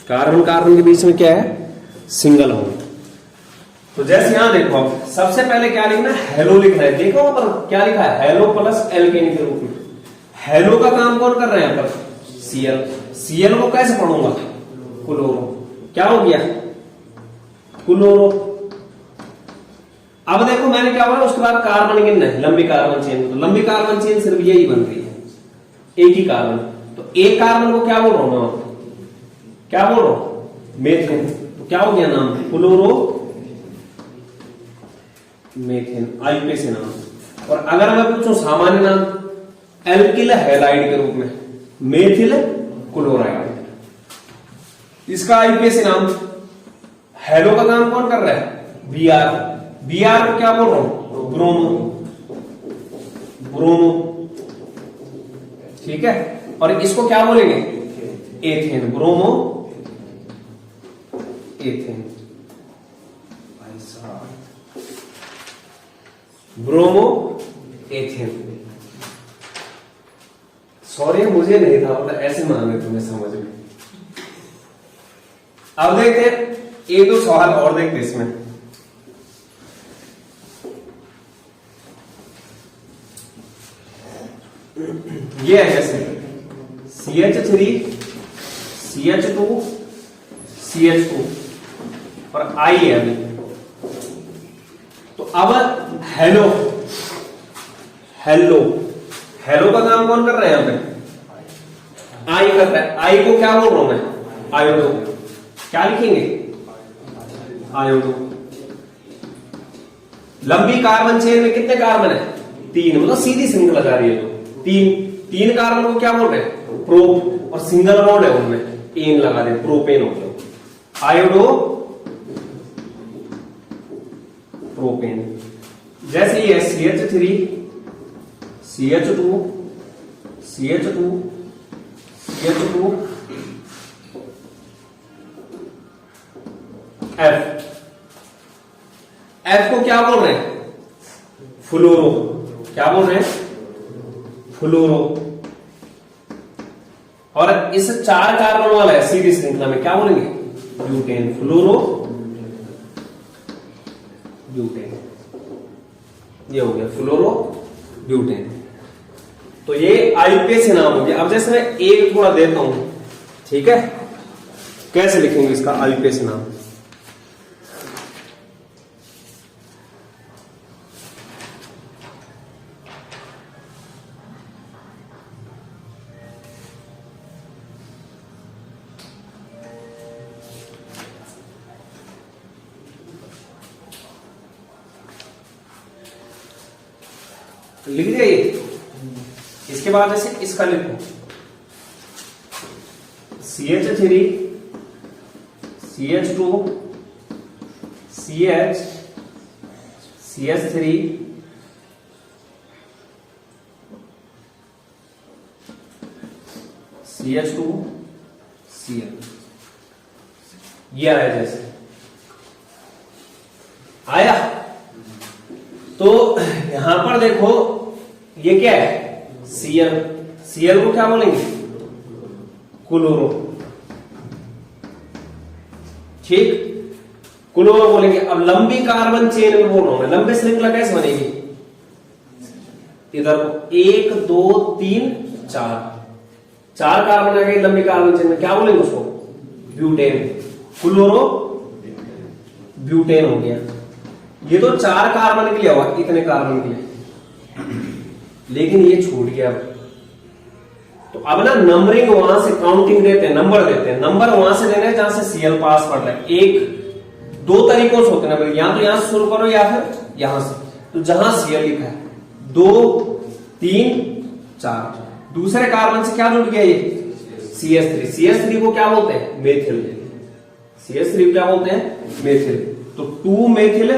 कार्बन कार्बन के बीच में क्या है, सिंगल बॉन्ड। तो जैसे यहां देखो, सबसे पहले क्या लिखना है, हेलो लिखना है। देखो वहां पर क्या लिखा है, हेलो प्लस एल्केन के रूप में। हेलो का काम कौन कर रहे हैं यहां पर, Cl। Cl को कैसे पढ़ूंगा, क्लोरो, क्या हो गया, क्लोरो। अब देखो मैंने क्या बोला, उसके बाद कार्बन गिनना है, लंबी कार्बन चेन। तो लंबी कार्बन चेन सिर्फ यही बन रही है, एक ही कार्बन। तो एक कार्बन को क्या बोल रहा हूं मैं, क्या बोल रहा हूं, मेथेन। तो क्या हो गया नाम, क्लोरो मेथेन, आईपीएस से नाम। और अगर मैं पूछूं सामान्य नाम, एल्किल हैलाइड के रूप में, मेथिल क्लोराइड, इसका आईपीएस नाम। हेलो का काम कौन कर रहा है, Br। Br को क्या बोल रहा हूं, ब्रोमो, ब्रोमो, ठीक है। और इसको क्या बोलेंगे, ethane, bromo ethane, bromo ethane. Sorry मुझे नहीं था पता, ऐसे मांगे तुम्हें समझ में। अब देखते हैं एक दो सवाल और देखते इसमें। ये है जैसे CH3 CH2 CH2 और I है अभी। तो अब हेलो, हेलो, हेलो का काम कौन कर रहे हैं यहां पे, आई कर रहा है। आई को क्या बोल रहा हूं मैं, आयोडो, क्या लिखेंगे, आयोडो। लंबी कार्बन चेन में कितने कार्बन है, 3, मतलब सीधी श्रृंखला जा रही है जो, 3 कार्बन को क्या बोल रहे हैं, प्रोप, और सिंगल बॉन्ड है उनमें, एन लगा दे, प्रोपेन हो गया, आयोडो प्रोपेन। जैसे ये CH3 CH2 CH2 CH2 F, F को क्या बोल रहे हैं, फ्लोरो, क्या बोल रहे हैं, फ्लोरो। और इस 4 कार्बन वाला है सीधी श्रृंखला में, क्या बोलेंगे, ब्यूटेन, फ्लोरो ब्यूटेन। ये हो गया फ्लोरो ब्यूटेन। तो ये आईपीएस नाम हो गया। अब जैसे मैं एक थोड़ा देता हूं, ठीक है, कैसे लिखेंगे इसका आईपीएस नाम, लिख दिया ये। इसके बाद जैसे इसका लिखो, CH3 CH2 CH CH3 CH2 Cl, ये आया जैसे आया। तो यहां पर देखो ये क्या है, Cl, Cl को क्या बोलेंगे, क्लोरो, ठीक, क्लोरो बोलेंगे। अब लंबी कार्बन चेन में बोल रहा हूं मैं, लंबी श्रृंखला कैसे बनेगी, इधर 1 2 3 4 कार्बन आ गए लंबी कार्बन चेन में, क्या बोलेंगे उसको, ब्यूटेन, क्लोरो ब्यूटेन हो गया। ये तो 4 कार्बन के लिए हुआ, इतने कार्बन के लिए, लेकिन ये छूट गया। तो अब ना नंबरिंग वहां से काउंटिंग देते हैं, नंबर देते हैं, नंबर वहां से देना है जहां से Cl पास पड़ रहा है। एक 2 तरीकों से होते हैं, या तो यहां से शुरू करो या फिर यहां से। तो जहां Cl लिखा है 2 3 4, दूसरे कार्बन से क्या जुड़ गया ये CH3। CH3 को क्या बोलते हैं मेथिल, CH3 क्या बोलते हैं मेथिल। तो 2 मेथिल,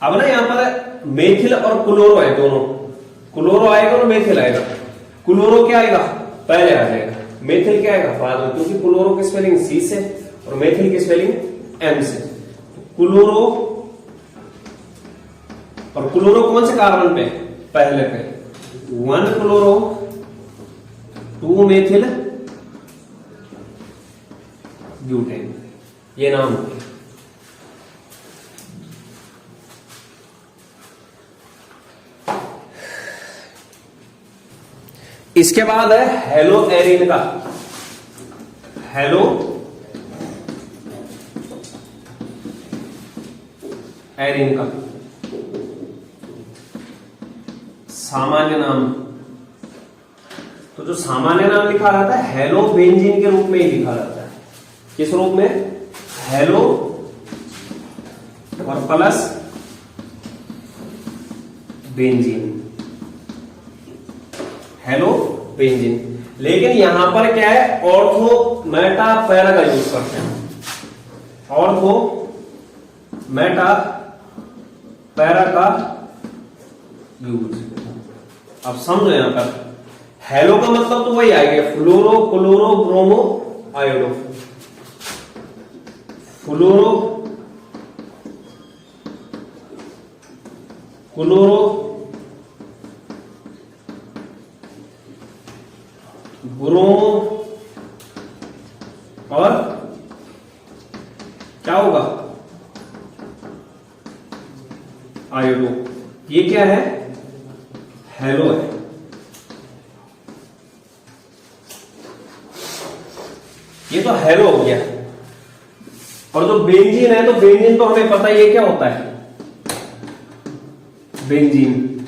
अब ना यहां पर मेथिल और क्लोरो है दोनों, क्लोरो आएगा और मेथिल आएगा। क्लोरो क्या आएगा पहले आ जाएगा, मेथिल क्या आएगा बाद में, क्योंकि क्लोरो की स्पेलिंग C से और मेथिल की स्पेलिंग M से। क्लोरो, और क्लोरो कौन से कार्बन पे पहले पे, 1 क्लोरो 2 मेथिल ब्यूटेन, ये नाम है। इसके बाद है हेलो एरिन का, हेलो एरिन का सामान्य नाम। तो जो सामान्य नाम लिखा रहता है हेलो बेंजीन के रूप में ही लिखा रहता है। किस रूप में, हेलो और प्लस बेंजीन, हेलो बेंजीन। लेकिन यहां पर क्या है, ऑर्थो मेटा पैरा का यूज करते हैं, ऑर्थो मेटा पैरा का यूज। अब समझो यहां पर हेलो का मतलब तो वही आएगा, fluoro chloro bromo iodo, fluoro chloro bromo और क्या होगा आयोडो। ये क्या है, हेलो है। ये तो हेलो हो गया। और जो बेंजीन है, तो बेंजीन तो हमें पता ही है क्या होता है, बेंजीन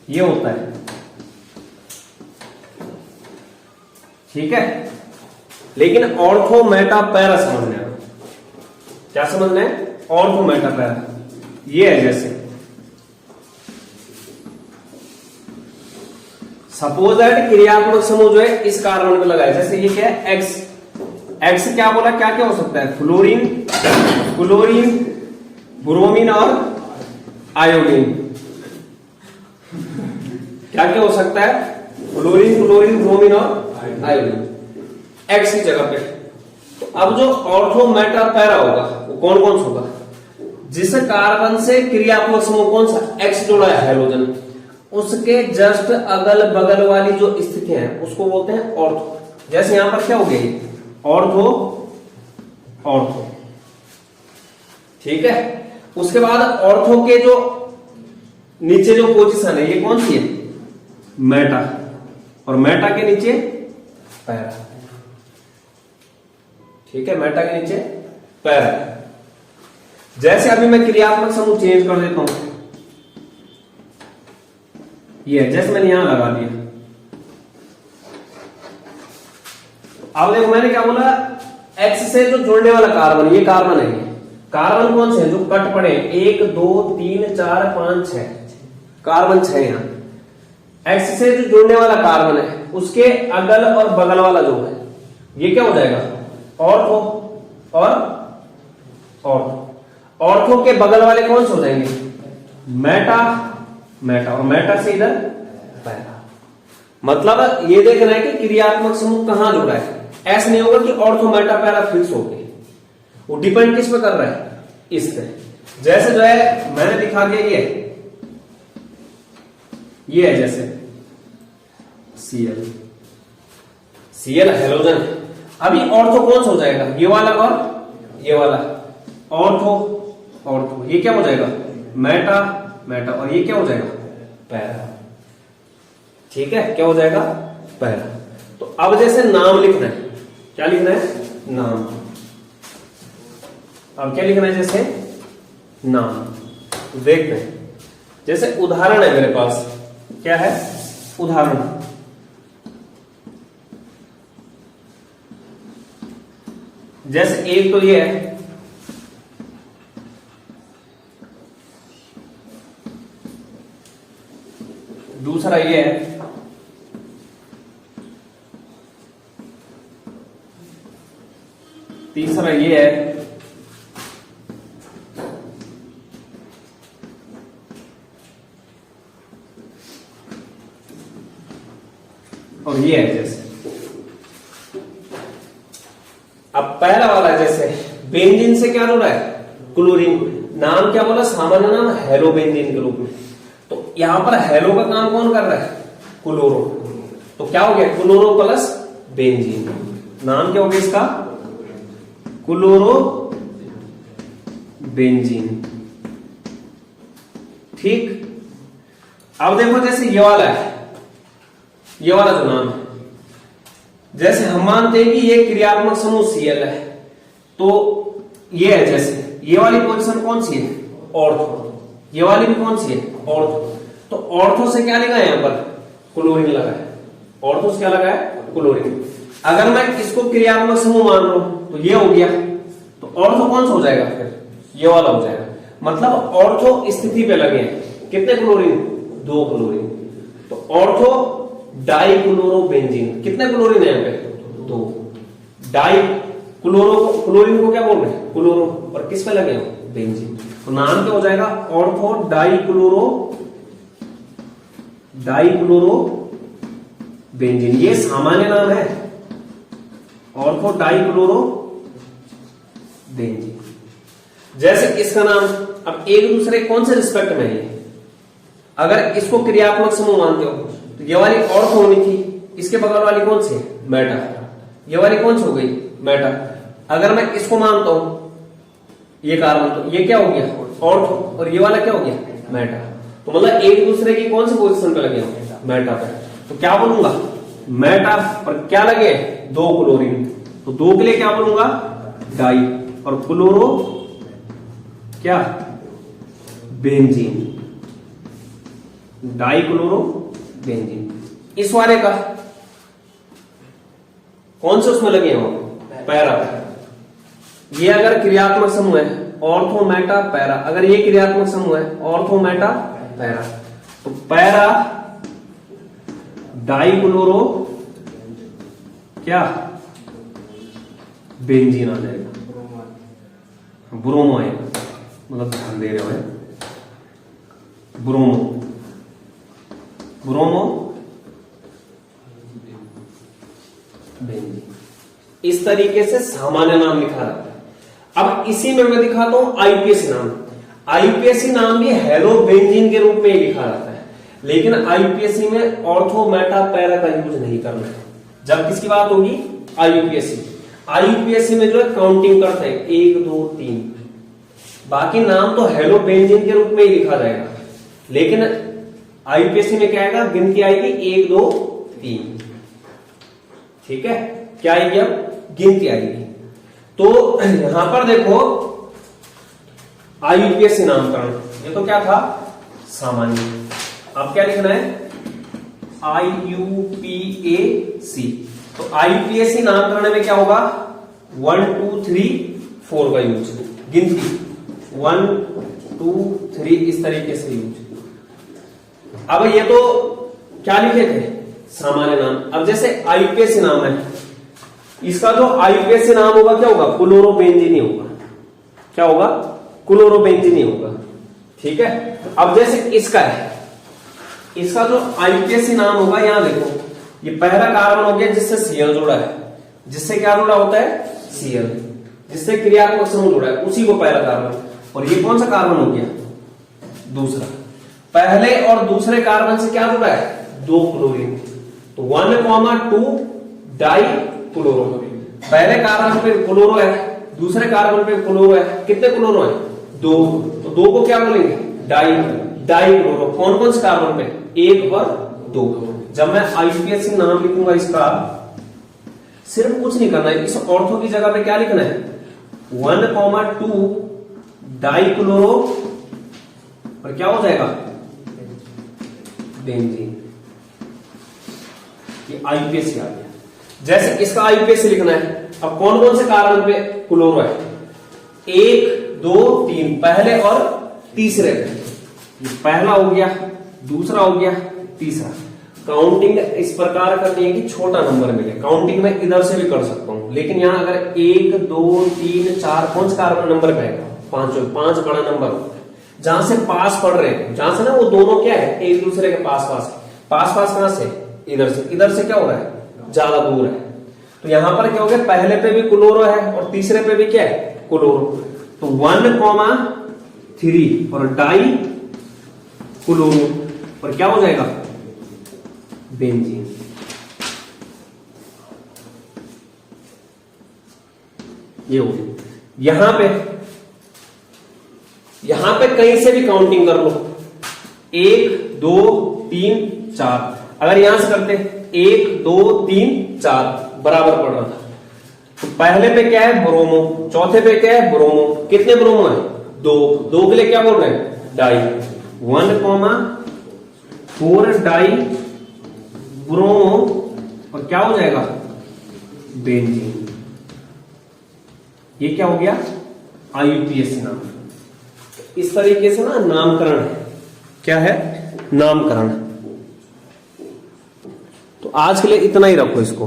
ये होता है, ठीक है। लेकिन ऑर्थो मेटा पैरा समझना है, क्या समझना है, ऑर्थो मेटा पैरा। ये है जैसे सपोज दैट क्रियात्मक समूह जो है इस कार्बन को लगाए, जैसे ये क्या है एक्स, एक्स क्या बोला, क्या क्या हो सकता है, फ्लोरीन क्लोरीन ब्रोमीन और आयोडीन। क्या क्या हो सकता है, फ्लोरीन क्लोरीन ब्रोमीन और आयोडीन एक्स की जगह पे। तो अब जो ऑर्थो मेटा पैरा होगा वो कौन कौन सा होगा, जिस कार्बन से क्रियात्मक समूह कौन सा एक्स जोड़ा है हाइड्रोजन, उसके जस्ट अगल बगल वाली जो स्थितियां हैं उसको बोलते हैं ऑर्थो। जैसे यहां पर क्या हो गया ऑर्थो ऑर्थो, ठीक है। उसके बाद ऑर्थो के जो नीचे जो पोजीशन है ये कौन सी है, मेटा, और मेटा के नीचे पैरा, ठीक है, मेटा के नीचे पैरा। जैसे अभी मैं क्रियात्मक समूह चेंज कर देता हूं, ये जैसे मैंने यहां लगा दिया। अब देखो मैंने क्या बोला, एक्स से जो जुड़ने वाला कार्बन, ये कार्बन है, कार्बन कौन से है जो कट पड़े, 1 2 3 4 5 6 कार्बन 6 यहां। एक्स से जो जुड़ने वाला कार्बन है उसके अगल और बगल वाला जो है ये क्या हो जाएगा, ऑर्थो और ऑर्थो। ऑर्थो के बगल वाले कौन से हो जाएंगे, मेटा मेटा, और मेटा से इधर पैरा। मतलब ये देखना है कि क्रियात्मक समूह कहां जुड़ा है। ऐसा नहीं होगा कि ऑर्थो मेटा पैरा फिक्स हो गई, वो डिपेंड किस पे कर रहा है, इस पे। जैसे जो है मैंने दिखा दिया ये है जैसे Cl, Cl हेलोजन। अभी ऑर्थो कौन सा हो जाएगा, ये वाला और ये वाला, ऑर्थो ऑर्थो, ये क्या हो जाएगा मेटा मेटा, और ये क्या हो जाएगा पैरा, ठीक है, क्या हो जाएगा पैरा। तो अब जैसे नाम लिखना है, क्या लिखना है नाम। अब क्या लिखना है, जैसे नाम। देखते हैं, जैसे उदाहरण है मेरे पास, क्या है उदाहरण। जैसे एक तो ये है, दूसरा ये है, तीसरा ये है, और ये है। जैसे अब पहला वाला, जैसे बेंजीन से क्या जुड़ा है, क्लोरीन। नाम क्या बोला, सामान्य नाम हेलो बेंजीन के रूप में। तो यहां पर हेलो का काम कौन कर रहा है, क्लोरो। तो क्या हो गया, क्लोरो प्लस बेंजीन। नाम क्या हो गया इसका, क्लोरो बेंजीन। ठीक। अब देखो, जैसे ये वाला है, ये वाला जो नाम है, जैसे हम मानते हैं कि ये क्रियात्मक समूह Cl है, तो ये है, जैसे ये वाली पोजीशन कौन सी है, ऑर्थो। ये वाली भी कौन सी है, ऑर्थो। तो ऑर्थो से क्या लिखा है, यहां पर क्लोरीन लगा है। ऑर्थो से क्या लगा है, क्लोरीन। अगर मैं इसको क्रियात्मक समूह मान लूं तो ये हो गया, तो ऑर्थो कौन सा हो जाएगा, फिर ये वाला हो जाएगा। मतलब ऑर्थो स्थिति पे लगे हैं कितने क्लोरीन, 2 क्लोरीन। तो ऑर्थो डाई क्लोरोबेंजीन, कितने क्लोरीन है यहाँ पे, 2। डाई क्लोरीन को क्या बोल रहे हैं, क्लोरो, और किस पे लगे हो, बेंजीन। तो नाम क्या हो जाएगा, ऑर्थो डाई क्लोरो बेंजीन। ये सामान्य नाम है, ऑर्थो डाई क्लोरो बेंजीन। जैसे इसका नाम, अब एक दूसरे कौन से रिस्पेक्ट में है, अगर इसको क्रियात्मक समूह मानते हो तो ये वाली ऑर्थो होनी थी, इसके बगल वाली कौन सी है, मेटा। ये वाली कौन सी हो गई, मेटा। अगर मैं इसको मानता हूं ये कार्बन, तो ये क्या हो गया, ऑर्थो, और ये वाला क्या हो गया, मेटा। तो मतलब एक दूसरे की कौन सी पोजीशन पे लगे हो, मेटा पे। तो क्या बोलूंगा, मेटा पर क्या लगे, 2 क्लोरीन। तो 2 के लिए क्या बोलूंगा, डाई, और क्लोरो क्या, बेंजीन, डाई क्लोरो बेंजीन। इस वाले का कौन से उसमें लगे हो, पैरा। ये अगर क्रियात्मक समूह है, ऑर्थो मेटा पैरा। अगर ये क्रियात्मक समूह है, ऑर्थो मेटा पैरा, तो पैरा डाई क्लोरो क्या, बेंजीन आ जाएगा, ब्रोमो आएगा। मतलब ध्यान दे रहे हो, ब्रोमो बेंजीन। इस तरीके से सामान्य नाम लिखा रहता है। अब इसी में मैं दिखाता हूं आईपीएसी नाम। आईपीएसी नाम भी हेलो बेंजीन के रूप में ही लिखा रहता है, लेकिन आईपीएसी में ऑर्थो मेटा पैरा का यूज नहीं करना है। जब किसकी बात होगी, आईपीएसी में जो है काउंटिंग करते हैं 1 2 3, बाकी नाम तो हेलो बेंजीन के रूप में ही लिखा जाएगा, लेकिन आईपीएसी में क्या आएगा, गिनती आएगी 1 2 3। ठीक है, क्या आएगी, अब गिनती आएगी। तो यहां पर देखो आईयूपीएसी नामकरण, ये तो क्या था, सामान्य। अब क्या लिखना है, आईयूपीएसी। तो आईयूपीएसी नामकरण में क्या होगा, 1 2 3 4 का यूज, गिनती 1 2 3 इस तरीके से यूज। अब ये तो क्या लिखे थे, सामान्य नाम। अब जैसे आईयूपीएसी नाम है, इसका जो आईयूपीएसी नाम होगा क्या होगा, क्लोरोबेंजीन ही होगा। क्या होगा, क्लोरोबेंजीन ही होगा। ठीक है। अब जैसे इसका है, इसका जो आईयूपीएसी नाम होगा, यहां देखो ये पहला कार्बन हो गया जिससे Cl जुड़ा है। जिससे क्या जुड़ा होता है, Cl, जिससे क्रियात्मक समूह जुड़ा है, उसी को पहला कार्बन। और ये कौन सा कार्बन हो गया, दूसरा। पहले और दूसरे कार्बन से क्या जुड़ा है, 2 क्लोरीन। तो 1,2 डाई क्लोरो। पहले कार्बन पे क्लोरो है, दूसरे कार्बन पे क्लोरो है। कितने क्लोरो है, 2। तो 2 को क्या बोलेंगे, डाई क्लोरो। कौन कौन से कार्बन पे, 1 और 2। जब मैं आईयूपीएसी नाम लिखूंगा इसका, सिर्फ कुछ नहीं करना है, इस ऑर्थो की जगह पे क्या लिखना है, 1,2 डाइक्लोरो और क्या हो जाएगा, बेंजीन। ये आईयूपीएसी आ गया। जैसे इसका आईयूपीएसी लिखना है, अब कौन कौन से कार्बन पे क्लोरो है, 1 2 3 पहले और तीसरे पे। ये पहला हो गया, दूसरा हो गया, तीसरा। काउंटिंग इस प्रकार करनी है कि छोटा नंबर मिले। काउंटिंग में इधर से भी कर सकता हूं, लेकिन यहां अगर 1 2 3 4 कौन सा कार्बन नंबर पे आएगा, 5 बड़ा नंबर होता है। जहां से पास पड़ रहे हैं, जहां से ना वो दोनों क्या है, एक दूसरे के पास पास कहां से, इधर से क्या हो रहा है, ज्यादा दूर है। तो यहां पर क्या हो गया, पहले पे भी क्लोरो है और तीसरे पे भी क्या है, क्लोरो। तो 1,3 और डाई क्लोरो और क्या हो जाएगा, बेंजीन। ये हो गया। यहां पे कहीं से भी काउंटिंग कर लो, 1 2 3 4। अगर यहां से करते 1 2 3 4 बराबर पड़ रहा था, तो पहले पे क्या है, ब्रोमो, चौथे पे क्या है, ब्रोमो। कितने ब्रोमो है, 2 के लिए क्या बोल रहे हैं, डाई। 1,4 डाई ब्रोमो और क्या हो जाएगा, बेंजीन। ये क्या हो गया, आईयूपीएसी नाम। इस तरीके से ना नामकरण है, क्या है, नामकरण। तो आज के लिए इतना ही रखो इसको।